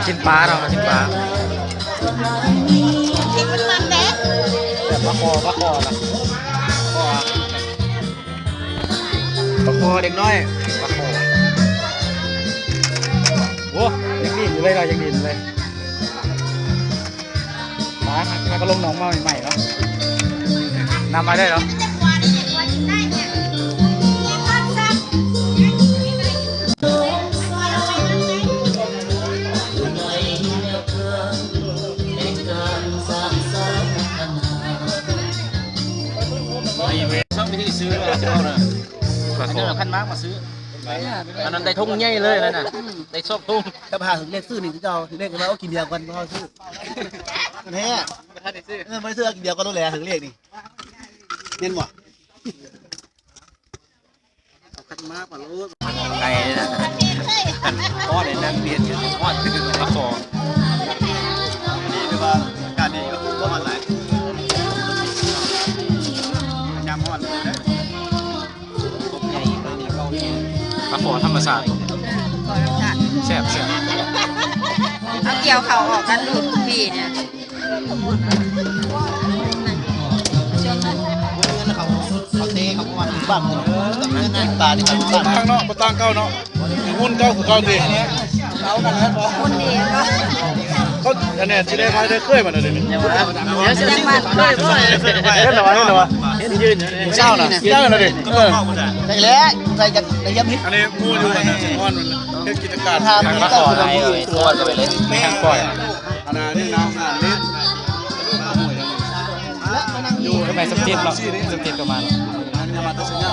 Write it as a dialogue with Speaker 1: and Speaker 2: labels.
Speaker 1: ชิ้นปลาเนาะชิ้นปลา
Speaker 2: กินมันเด็ก
Speaker 1: แบบปลาคอล่ะคอเด็กน้อยปลาคอโอ้ยังดินเลยเรายังดินเลยมาแล้วก็ลงหนองมาใหม่ๆเนาะนำมาได้เหรอ
Speaker 3: ชอบไปที่ซื้อมาจะเอาน่ะอันนั้นเราพันมากมาซื้ออันนั้นได้ทุ่งใหญ่เลยนั่นน่ะได้ชอบทุ่ง
Speaker 4: ถ้าพาถึงเลขซื้อนี่ที่เราถึงเลขเรากินเดียวกันเขาซื้อแท้ไม่ซื้อกินเดียวกันต้องแหล่ถึงเลขนี่เน้นบ่เอาคันมากกว่ารู้
Speaker 3: ไก่น่ะก้อนในนั้นเบียดก้อนคือปลาคอ
Speaker 4: นี่คือว่าการนี้ก็คือว่าอะไรยำห่อนเลย
Speaker 3: ใหญ่ปลาเนี่ยเขาปลาคอธรรมชาติแซ่บ
Speaker 2: เอาเกี่ยวเขาออกกันดูปีเนี่ย
Speaker 4: เขาเตะเขาประมาณบ้านเลยตาที่บ้าน
Speaker 1: ตั้งเนาะมาตั้งเก้าเนาะหุ้นเก้าคือเก้าดี
Speaker 4: เขากันแล้ว
Speaker 2: คนดีก็
Speaker 1: เขาอันนี้ที่ได้มาได้เคยมาเลยนี่
Speaker 3: เดี๋ยวจะได้มาเคย
Speaker 1: เห็นหรอเห็นยืนเช้าน่ะเช้าน่ะดิ
Speaker 4: ใส่แล้วใส่จากในย้ำฮิต
Speaker 1: อันนี้มูอยู่อันนั้นอ่อนเฮ็ดกิจการ
Speaker 4: ทางนี้ก็คือ
Speaker 3: ตัวกันไปเลย
Speaker 1: ทางก่อยอันนี้น้ำงานนี้อยู่ทำไมสมจิตเนาะสมจิตประมาณ
Speaker 4: อันนี้มาตัดสัญญา